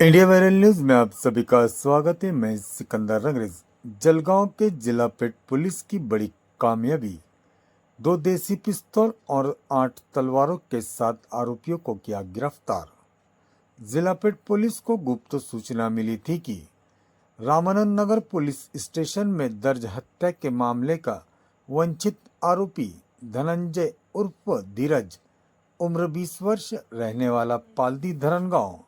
India viral news में आप सभी का स्वागत है। मैं सिकंदर रंगरेज। जलगांव के जिला पेट पुलिस की बड़ी कामयाबी, 2 देसी पिस्तौल और 8 तलवारों के साथ आरोपियों को किया गिरफ्तार। जिला पेट पुलिस को गुप्त सूचना मिली थी कि रामानंद नगर पुलिस स्टेशन में दर्ज हत्या के मामले का वंचित आरोपी धनंजय उर्फ धीरज, उम्र 20 वर्ष, रहने वाला पालदी धरनगांव,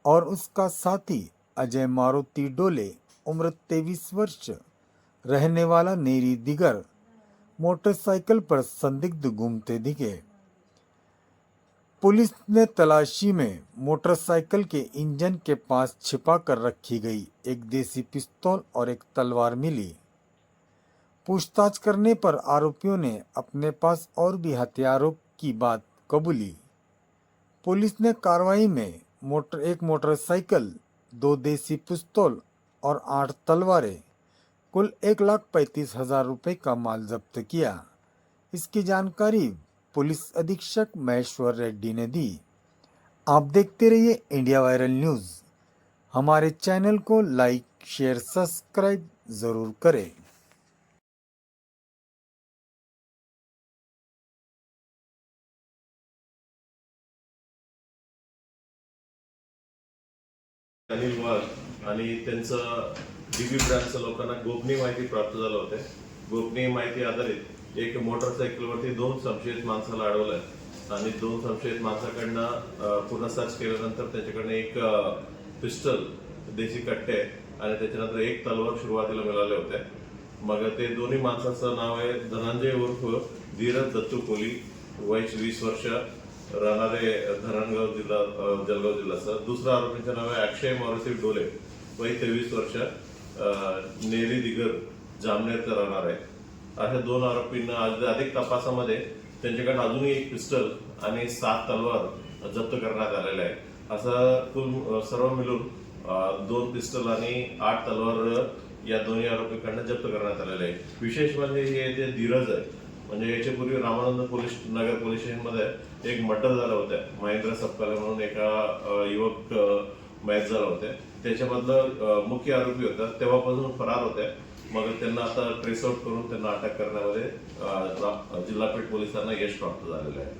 और उसका साथी अजय मारुति डोले, उम्र 23 वर्ष, रहने वाला नेरी दिगर, मोटरसाइकिल पर संदिग्ध घूमते दिखे। पुलिस ने तलाशी में मोटरसाइकिल के इंजन के पास छिपा कर रखी गई एक देसी पिस्तौल और एक तलवार मिली। पूछताछ करने पर आरोपियों ने अपने पास और भी हथियारों की बात कबूली। पुलिस ने कार्रवाई में एक मोटरसाइकिल, 2 देसी पिस्तौल और 8 तलवारें, कुल 1,35,000 रुपए का माल जब्त किया। इसकी जानकारी पुलिस अधीक्षक महेश्वर रेड्डी ने दी। आप देखते रहिए इंडिया वायरल न्यूज। हमारे चैनल को लाइक, शेयर, सब्सक्राइब जरूर करें। अनिल वाघ आणि त्यांचं डीबी ब्रँचच्या लोकांना गोपनीय माहिती प्राप्त झालं होते। गोपनीय माहिती आधारित एक मोटरसायकलवरती 2 संशयित माणसाला अडवलं आणि 2 संशयित माणसाकडनं पूर्ण सर्च केल्यानंतर त्याच्याकडनं एक पिस्टल, देशी कट्टे आणि त्याच्यानंतर एक तलवार सुरुवातीला मिळाले होते। मग ते दोन्ही माणसाचं नाव आहे धनंजय उर्फ धीरज दत्तू कोली, वय 20 वर्ष, राहणारे धरणगाव जिल्हा जळगाव जिल्ह्याचं। दुसरा आरोपीचं नाव आहे अक्षय मारुती डोले, वय 23 वर्ष, नेरी दिगर, जामनेरचा राहणार आहे। अशा 2 आरोपींना अधिक तपासामध्ये त्यांच्याकडे अजूनही एक पिस्टल आणि 7 तलवार जप्त करण्यात आलेले आहे। असं कुल सर्व मिळून 2 पिस्टल आणि 8 तलवार या दोन्ही आरोपींकडून जप्त करण्यात आलेले आहे। विशेष म्हणजे हे जे धीरज आहे, म्हणजे याच्यापूर्वी रामानंद नगर पोलीस स्टेशनमध्ये एक मर्डर झालं होतं। महेंद्र सपकाले म्हणून एका युवक मॅच झाला होते, त्याच्यामधलं मुख्य आरोपी होता, तेव्हापासून फरार होते। मग त्यांना आता ट्रेस आउट करून त्यांना अटक करण्यामध्ये जिल्हा पेठ पोलिसांना यश प्राप्त झालेलं आहे।